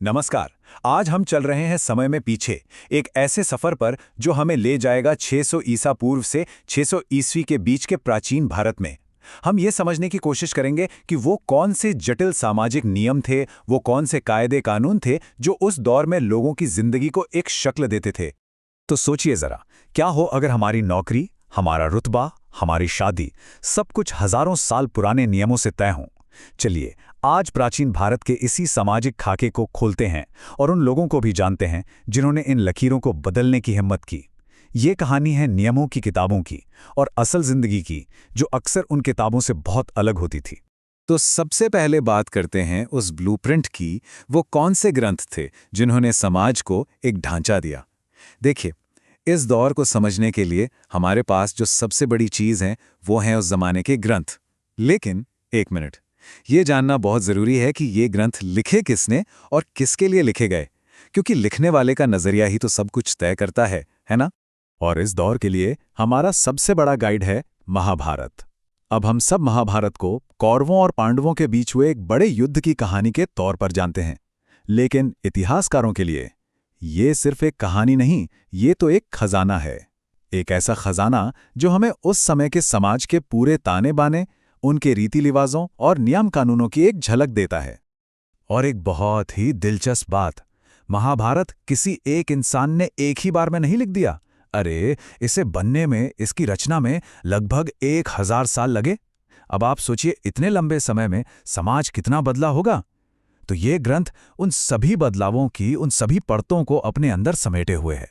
नमस्कार। आज हम चल रहे हैं समय में पीछे, एक ऐसे सफर पर जो हमें ले जाएगा 600 ईसा पूर्व से 600 ईस्वी के बीच के प्राचीन भारत में। हम ये समझने की कोशिश करेंगे कि वो कौन से जटिल सामाजिक नियम थे, वो कौन से कायदे कानून थे जो उस दौर में लोगों की जिंदगी को एक शक्ल देते थे। तो सोचिए जरा, क्या हो अगर हमारी नौकरी, हमारा रुतबा, हमारी शादी, सब कुछ हजारों साल पुराने नियमों से तय हों। चलिए आज प्राचीन भारत के इसी सामाजिक खाके को खोलते हैं और उन लोगों को भी जानते हैं जिन्होंने इन लकीरों को बदलने की हिम्मत की। ये कहानी है नियमों की किताबों की और असल जिंदगी की, जो अक्सर उन किताबों से बहुत अलग होती थी। तो सबसे पहले बात करते हैं उस ब्लूप्रिंट की। वो कौन से ग्रंथ थे जिन्होंने समाज को एक ढांचा दिया? देखिए, इस दौर को समझने के लिए हमारे पास जो सबसे बड़ी चीज़ है वो हैं उस जमाने के ग्रंथ। लेकिन एक मिनट, ये जानना बहुत ज़रूरी है कि ये ग्रंथ लिखे किसने और किसके लिए लिखे गए, क्योंकि लिखने वाले का नज़रिया ही तो सब कुछ तय करता है ना? और इस दौर के लिए हमारा सबसे बड़ा गाइड है महाभारत। अब हम सब महाभारत को कौरवों और पांडवों के बीच हुए एक बड़े युद्ध की कहानी के तौर पर जानते हैं, लेकिन इतिहासकारों के लिए ये सिर्फ एक कहानी नहीं, ये तो एक खजाना है। एक ऐसा खजाना जो हमें उस समय के समाज के पूरे ताने बाने, उनके रीति रिवाजों और नियम कानूनों की एक झलक देता है। और एक बहुत ही दिलचस्प बात, महाभारत किसी एक इंसान ने एक ही बार में नहीं लिख दिया। अरे, इसे बनने में, इसकी रचना में लगभग 1000 साल लगे। अब आप सोचिए, इतने लंबे समय में समाज कितना बदला होगा। तो ये ग्रंथ उन सभी बदलावों की, उन सभी परतों को अपने अंदर समेटे हुए है।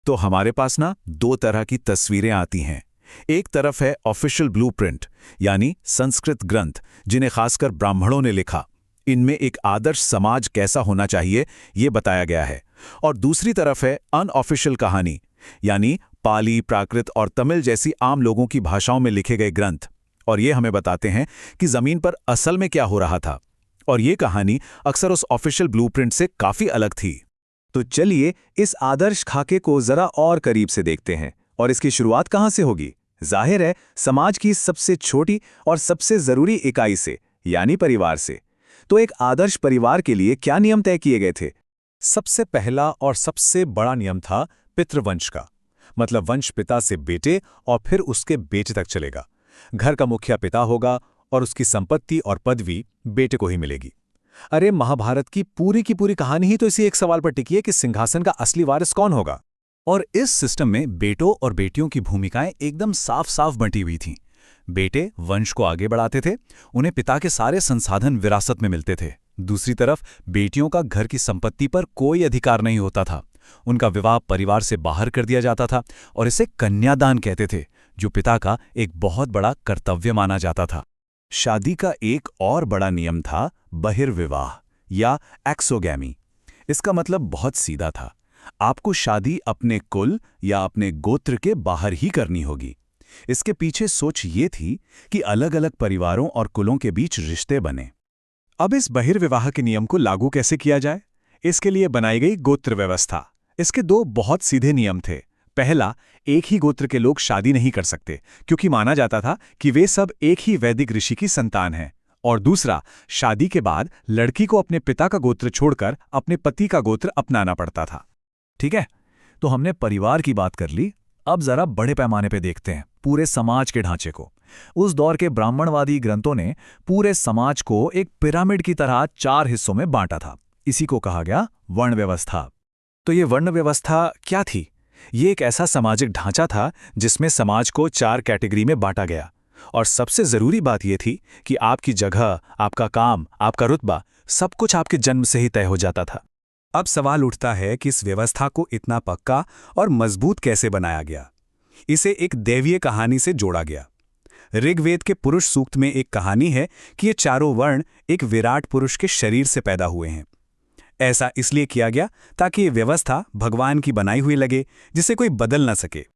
तो हमारे पास ना दो तरह की तस्वीरें आती हैं। एक तरफ है ऑफिशियल ब्लूप्रिंट, यानी संस्कृत ग्रंथ जिन्हें खासकर ब्राह्मणों ने लिखा। इनमें एक आदर्श समाज कैसा होना चाहिए ये बताया गया है। और दूसरी तरफ है अनऑफिशियल कहानी, यानी पाली, प्राकृत और तमिल जैसी आम लोगों की भाषाओं में लिखे गए ग्रंथ। और ये हमें बताते हैं कि जमीन पर असल में क्या हो रहा था। और ये कहानी अक्सर उस ऑफिशियल ब्लूप्रिंट से काफी अलग थी। तो चलिए इस आदर्श खाके को जरा और करीब से देखते हैं। और इसकी शुरुआत कहां से होगी? जाहिर है, समाज की सबसे छोटी और सबसे जरूरी इकाई से, यानी परिवार से। तो एक आदर्श परिवार के लिए क्या नियम तय किए गए थे? सबसे पहला और सबसे बड़ा नियम था पितृवंश का। मतलब वंश पिता से बेटे और फिर उसके बेटे तक चलेगा। घर का मुखिया पिता होगा और उसकी संपत्ति और पदवी बेटे को ही मिलेगी। अरे, महाभारत की पूरी कहानी ही तो इसी एक सवाल पर टिकी है कि सिंहासन का असली वारिस कौन होगा। और इस सिस्टम में बेटों और बेटियों की भूमिकाएं एकदम साफ साफ बंटी हुई थीं। बेटे वंश को आगे बढ़ाते थे, उन्हें पिता के सारे संसाधन विरासत में मिलते थे। दूसरी तरफ बेटियों का घर की संपत्ति पर कोई अधिकार नहीं होता था। उनका विवाह परिवार से बाहर कर दिया जाता था और इसे कन्यादान कहते थे, जो पिता का एक बहुत बड़ा कर्तव्य माना जाता था। शादी का एक और बड़ा नियम था बहिर्विवाह या एक्सोगैमी। इसका मतलब बहुत सीधा था, आपको शादी अपने कुल या अपने गोत्र के बाहर ही करनी होगी। इसके पीछे सोच ये थी कि अलग अलग परिवारों और कुलों के बीच रिश्ते बने। अब इस बहिर्विवाह के नियम को लागू कैसे किया जाए? इसके लिए बनाई गई गोत्र व्यवस्था। इसके दो बहुत सीधे नियम थे। पहला, एक ही गोत्र के लोग शादी नहीं कर सकते, क्योंकि माना जाता था कि वे सब एक ही वैदिक ऋषि की संतान हैं। और दूसरा, शादी के बाद लड़की को अपने पिता का गोत्र छोड़कर अपने पति का गोत्र अपनाना पड़ता था। ठीक है, तो हमने परिवार की बात कर ली। अब जरा बड़े पैमाने पे देखते हैं पूरे समाज के ढांचे को। उस दौर के ब्राह्मणवादी ग्रंथों ने पूरे समाज को एक पिरामिड की तरह 4 हिस्सों में बांटा था। इसी को कहा गया वर्ण व्यवस्था। तो ये वर्ण व्यवस्था क्या थी? ये एक ऐसा सामाजिक ढांचा था जिसमें समाज को 4 कैटेगरी में बांटा गया। और सबसे जरूरी बात यह थी कि आपकी जगह, आपका काम, आपका रुतबा, सब कुछ आपके जन्म से ही तय हो जाता था। अब सवाल उठता है कि इस व्यवस्था को इतना पक्का और मजबूत कैसे बनाया गया? इसे एक दैवीय कहानी से जोड़ा गया। ऋग्वेद के पुरुष सूक्त में एक कहानी है कि ये चारों वर्ण एक विराट पुरुष के शरीर से पैदा हुए हैं। ऐसा इसलिए किया गया ताकि ये व्यवस्था भगवान की बनाई हुई लगे, जिसे कोई बदल ना सके।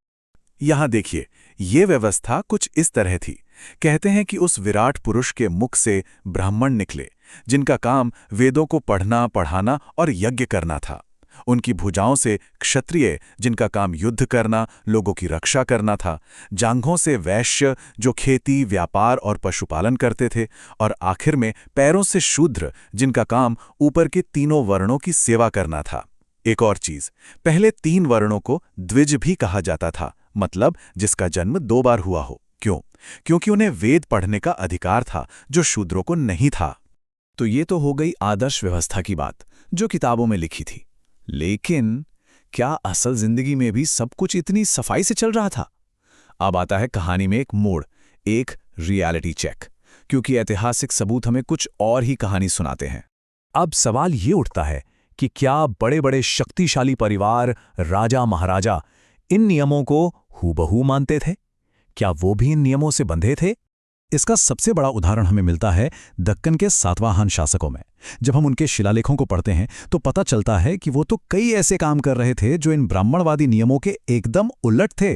यहां देखिए, ये व्यवस्था कुछ इस तरह थी। कहते हैं कि उस विराट पुरुष के मुख से ब्राह्मण निकले, जिनका काम वेदों को पढ़ना, पढ़ाना और यज्ञ करना था। उनकी भुजाओं से क्षत्रिय, जिनका काम युद्ध करना, लोगों की रक्षा करना था, जांघों से वैश्य, जो खेती, व्यापार और पशुपालन करते थे, और आखिर में पैरों से शूद्र, जिनका काम ऊपर के तीनों वर्णों की सेवा करना था। एक और चीज, पहले 3 वर्णों को द्विज भी कहा जाता था, मतलब जिसका जन्म 2 बार हुआ हो। क्यों? क्योंकि उन्हें वेद पढ़ने का अधिकार था, जो शूद्रों को नहीं था। तो ये तो हो गई आदर्श व्यवस्था की बात, जो किताबों में लिखी थी। लेकिन क्या असल जिंदगी में भी सब कुछ इतनी सफाई से चल रहा था? अब आता है कहानी में एक मोड़, एक रियलिटी चेक, क्योंकि ऐतिहासिक सबूत हमें कुछ और ही कहानी सुनाते हैं। अब सवाल ये उठता है कि क्या बड़े बड़े शक्तिशाली परिवार, राजा महाराजा, इन नियमों को हूबहू मानते थे? क्या वो भी इन नियमों से बंधे थे? इसका सबसे बड़ा उदाहरण हमें मिलता है दक्कन के सातवाहन शासकों में। जब हम उनके शिलालेखों को पढ़ते हैं तो पता चलता है कि वो तो कई ऐसे काम कर रहे थे जो इन ब्राह्मणवादी नियमों के एकदम उलट थे।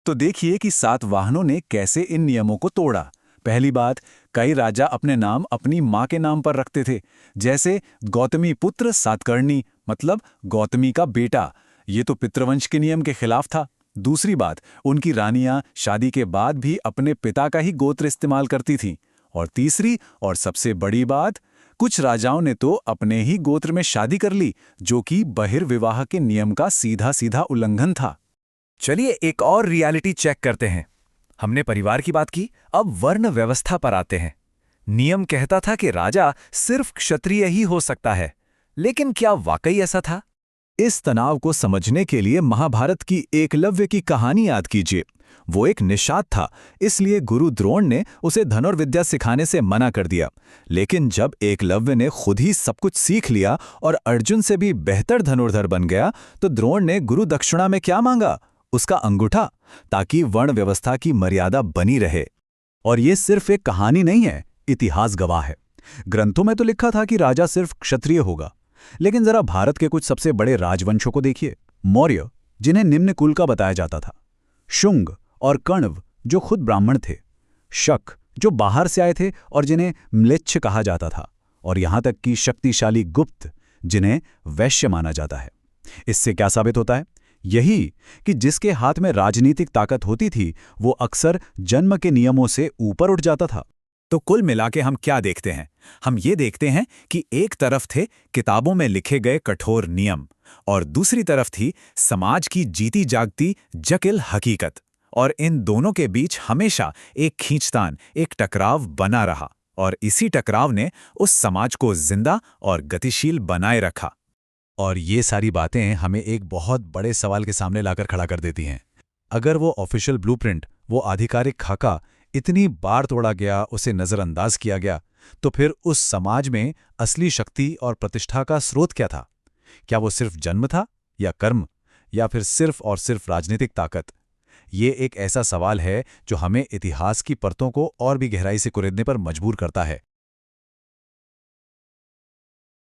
तो देखिए कि सातवाहनों ने कैसे इन नियमों को तोड़ा। पहली बात, कई राजा अपने नाम अपनी मां के नाम पर रखते थे, जैसे गौतमी पुत्र सातकर्णी, मतलब गौतमी का बेटा। ये तो पितृवंश के नियम के खिलाफ था। दूसरी बात, उनकी रानियां शादी के बाद भी अपने पिता का ही गोत्र इस्तेमाल करती थीं। और तीसरी और सबसे बड़ी बात, कुछ राजाओं ने तो अपने ही गोत्र में शादी कर ली, जो कि बहिर्विवाह के नियम का सीधा सीधा उल्लंघन था। चलिए एक और रियलिटी चेक करते हैं। हमने परिवार की बात की, अब वर्ण व्यवस्था पर आते हैं। नियम कहता था कि राजा सिर्फ क्षत्रिय ही हो सकता है, लेकिन क्या वाकई ऐसा था? इस तनाव को समझने के लिए महाभारत की एकलव्य की कहानी याद कीजिए। वो एक निषाद था, इसलिए गुरु द्रोण ने उसे धनुर्विद्या सिखाने से मना कर दिया। लेकिन जब एकलव्य ने खुद ही सब कुछ सीख लिया और अर्जुन से भी बेहतर धनुर्धर बन गया, तो द्रोण ने गुरु दक्षिणा में क्या मांगा? उसका अंगूठा, ताकि वर्ण व्यवस्था की मर्यादा बनी रहे। और ये सिर्फ एक कहानी नहीं है, इतिहास गवाह है। ग्रंथों में तो लिखा था कि राजा सिर्फ क्षत्रिय होगा, लेकिन जरा भारत के कुछ सबसे बड़े राजवंशों को देखिए। मौर्य, जिन्हें निम्न कुल का बताया जाता था, शुंग और कण्व, जो खुद ब्राह्मण थे, शक, जो बाहर से आए थे और जिन्हें म्लेच्छ कहा जाता था, और यहां तक कि शक्तिशाली गुप्त, जिन्हें वैश्य माना जाता है। इससे क्या साबित होता है? यही कि जिसके हाथ में राजनीतिक ताकत होती थी, वो अक्सर जन्म के नियमों से ऊपर उठ जाता था। तो कुल मिलाके हम क्या देखते हैं? हम ये देखते हैं कि एक तरफ थे किताबों में लिखे गए कठोर नियम, और दूसरी तरफ थी समाज की जीती जागती जटिल हकीकत। और इन दोनों के बीच हमेशा एक खींचतान, एक टकराव बना रहा, और इसी टकराव ने उस समाज को जिंदा और गतिशील बनाए रखा। और ये सारी बातें हमें एक बहुत बड़े सवाल के सामने लाकर खड़ा कर देती हैं। अगर वो ऑफिशियल ब्लूप्रिंट, वो आधिकारिक खाका इतनी बार तोड़ा गया, उसे नज़रअंदाज किया गया, तो फिर उस समाज में असली शक्ति और प्रतिष्ठा का स्रोत क्या था? क्या वो सिर्फ जन्म था, या कर्म, या फिर सिर्फ और सिर्फ राजनीतिक ताकत? ये एक ऐसा सवाल है जो हमें इतिहास की परतों को और भी गहराई से कुरेदने पर मजबूर करता है।